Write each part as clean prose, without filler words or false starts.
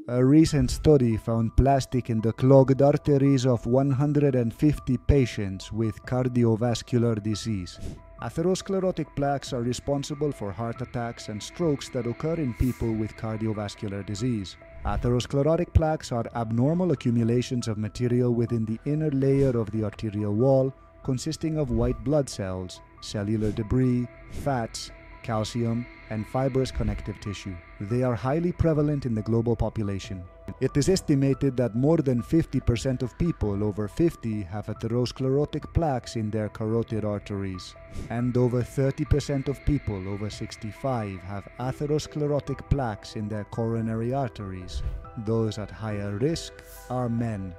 A recent study found plastic in the clogged arteries of 150 patients with cardiovascular disease. Atherosclerotic plaques are responsible for heart attacks and strokes that occur in people with cardiovascular disease. Atherosclerotic plaques are abnormal accumulations of material within the inner layer of the arterial wall, consisting of white blood cells, cellular debris, fats, calcium, and fibrous connective tissue. They are highly prevalent in the global population. It is estimated that more than 50% of people over 50 have atherosclerotic plaques in their carotid arteries, and over 30% of people over 65 have atherosclerotic plaques in their coronary arteries. Those at higher risk are men,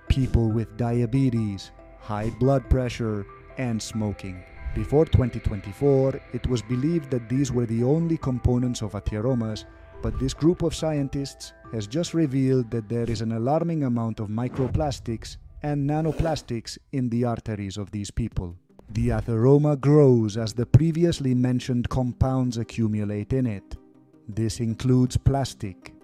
people with diabetes, high blood pressure, and smoking. Before 2024, it was believed that these were the only components of atheromas, but this group of scientists has just revealed that there is an alarming amount of microplastics and nanoplastics in the arteries of these people. The atheroma grows as the previously mentioned compounds accumulate in it. This includes plastic.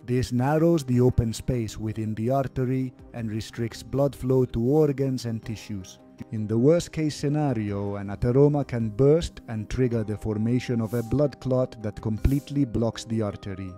This narrows the open space within the artery and restricts blood flow to organs and tissues. In the worst-case scenario, an atheroma can burst and trigger the formation of a blood clot that completely blocks the artery.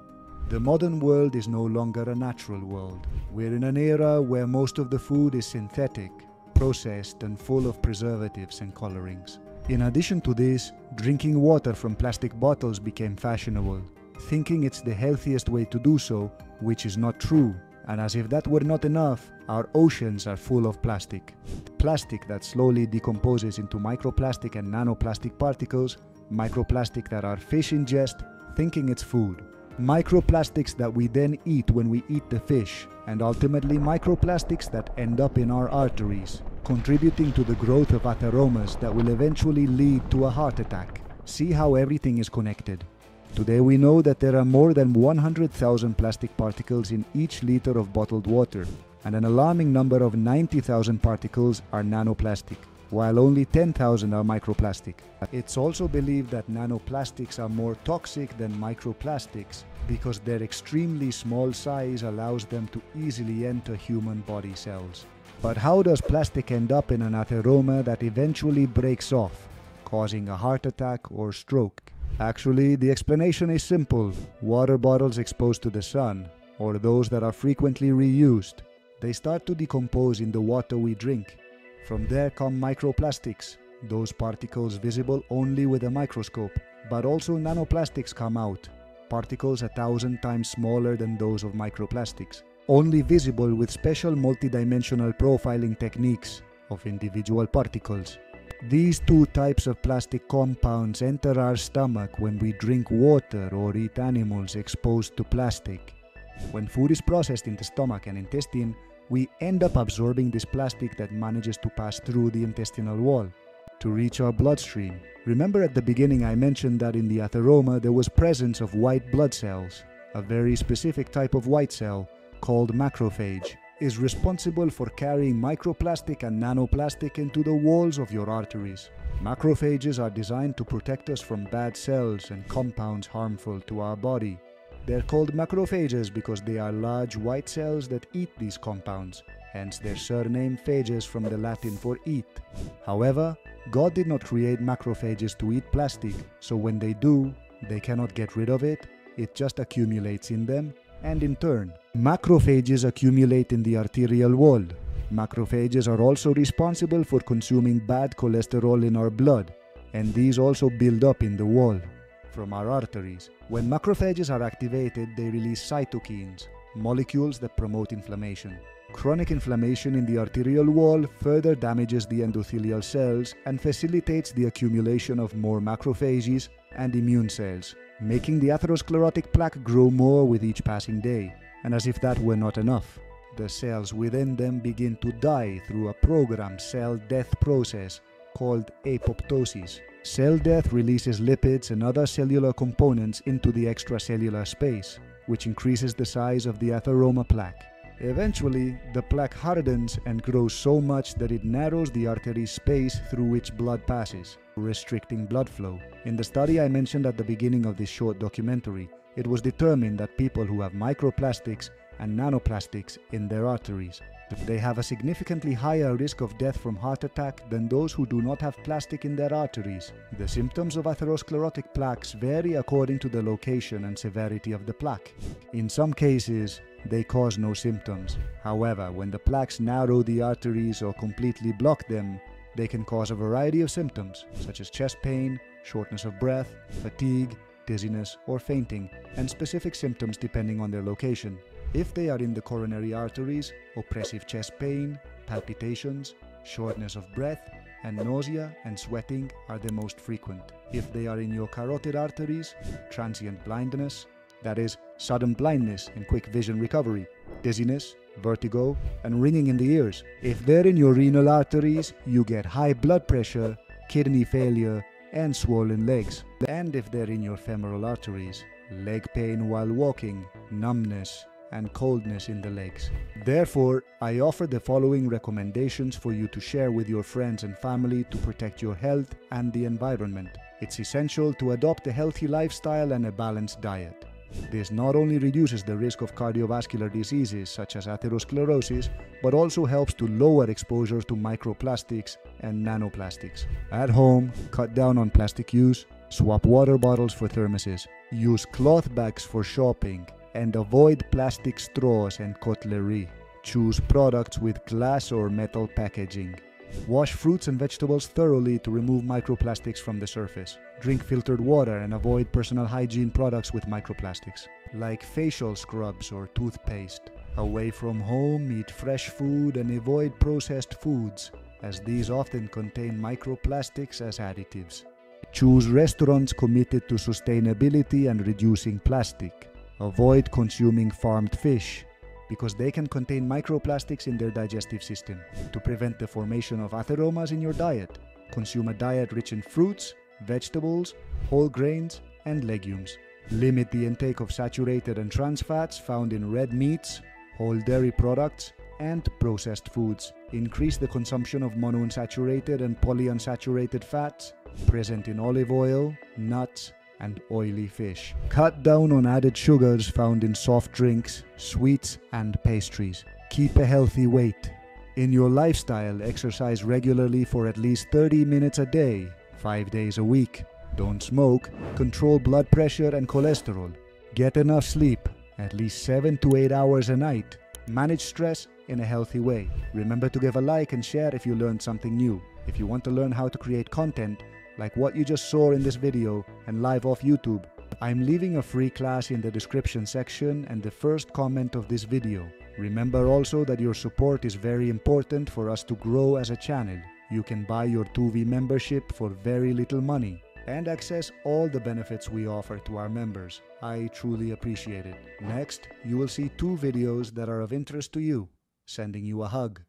The modern world is no longer a natural world. We're in an era where most of the food is synthetic, processed, and full of preservatives and colorings. In addition to this, drinking water from plastic bottles became fashionable, thinking it's the healthiest way to do so, which is not true. And as if that were not enough, our oceans are full of plastic. Plastic that slowly decomposes into microplastic and nanoplastic particles, microplastic that our fish ingest, thinking it's food. Microplastics that we then eat when we eat the fish, and ultimately microplastics that end up in our arteries, contributing to the growth of atheromas that will eventually lead to a heart attack. See how everything is connected. Today we know that there are more than 100,000 plastic particles in each liter of bottled water, and an alarming number of 90,000 particles are nanoplastic, while only 10,000 are microplastic. It's also believed that nanoplastics are more toxic than microplastics because their extremely small size allows them to easily enter human body cells. But how does plastic end up in an atheroma that eventually breaks off, causing a heart attack or stroke? Actually, the explanation is simple. Water bottles exposed to the sun, or those that are frequently reused, they start to decompose in the water we drink. From there come microplastics, those particles visible only with a microscope. But also nanoplastics come out, particles 1,000 times smaller than those of microplastics, only visible with special multidimensional profiling techniques of individual particles. These two types of plastic compounds enter our stomach when we drink water or eat animals exposed to plastic. When food is processed in the stomach and intestine, we end up absorbing this plastic that manages to pass through the intestinal wall to reach our bloodstream. Remember at the beginning I mentioned that in the atheroma there was presence of white blood cells. A very specific type of white cell, called macrophage, is responsible for carrying microplastic and nanoplastic into the walls of your arteries. Macrophages are designed to protect us from bad cells and compounds harmful to our body. They're called macrophages because they are large white cells that eat these compounds, hence their surname phages from the Latin for eat. However, God did not create macrophages to eat plastic, so when they do, they cannot get rid of it, it just accumulates in them, and in turn, macrophages accumulate in the arterial wall. Macrophages are also responsible for consuming bad cholesterol in our blood, and these also build up in the wall from our arteries. When macrophages are activated, they release cytokines, molecules that promote inflammation. Chronic inflammation in the arterial wall further damages the endothelial cells and facilitates the accumulation of more macrophages and immune cells, making the atherosclerotic plaque grow more with each passing day. And as if that were not enough, the cells within them begin to die through a programmed cell death process called apoptosis. Cell death releases lipids and other cellular components into the extracellular space, which increases the size of the atheroma plaque. Eventually, the plaque hardens and grows so much that it narrows the artery space through which blood passes, restricting blood flow. In the study I mentioned at the beginning of this short documentary, it was determined that people who have microplastics and nanoplastics in their arteries, they have a significantly higher risk of death from heart attack than those who do not have plastic in their arteries. The symptoms of atherosclerotic plaques vary according to the location and severity of the plaque. In some cases, they cause no symptoms. However, when the plaques narrow the arteries or completely block them, they can cause a variety of symptoms, such as chest pain, shortness of breath, fatigue, dizziness, or fainting, and specific symptoms depending on their location. If they are in the coronary arteries, oppressive chest pain, palpitations, shortness of breath, and nausea and sweating are the most frequent. If they are in your carotid arteries, transient blindness, that is, sudden blindness and quick vision recovery, dizziness, vertigo, and ringing in the ears. If they're in your renal arteries, you get high blood pressure, kidney failure, and swollen legs. And if they're in your femoral arteries, leg pain while walking, numbness, and coldness in the legs. Therefore, I offer the following recommendations for you to share with your friends and family to protect your health and the environment. It's essential to adopt a healthy lifestyle and a balanced diet. This not only reduces the risk of cardiovascular diseases such as atherosclerosis, but also helps to lower exposure to microplastics and nanoplastics. At home, cut down on plastic use, swap water bottles for thermoses, use cloth bags for shopping, and avoid plastic straws and cutlery. Choose products with glass or metal packaging. Wash fruits and vegetables thoroughly to remove microplastics from the surface. Drink filtered water and avoid personal hygiene products with microplastics, like facial scrubs or toothpaste. Away from home, eat fresh food and avoid processed foods, as these often contain microplastics as additives. Choose restaurants committed to sustainability and reducing plastic. Avoid consuming farmed fish, because they can contain microplastics in their digestive system. To prevent the formation of atheromas in your diet, consume a diet rich in fruits, vegetables, whole grains, and legumes. Limit the intake of saturated and trans fats found in red meats, whole dairy products, and processed foods. Increase the consumption of monounsaturated and polyunsaturated fats present in olive oil, nuts, and oily fish. Cut down on added sugars found in soft drinks, sweets, and pastries. Keep a healthy weight. In your lifestyle, exercise regularly for at least 30 minutes a day, 5 days a week. Don't smoke. Control blood pressure and cholesterol. Get enough sleep, at least 7 to 8 hours a night. Manage stress in a healthy way. Remember to give a like and share if you learned something new. If you want to learn how to create content, like what you just saw in this video and live off YouTube, I'm leaving a free class in the description section and the first comment of this video. Remember also that your support is very important for us to grow as a channel. You can buy your Tuvi membership for very little money and access all the benefits we offer to our members. I truly appreciate it. Next, you will see 2 videos that are of interest to you. Sending you a hug.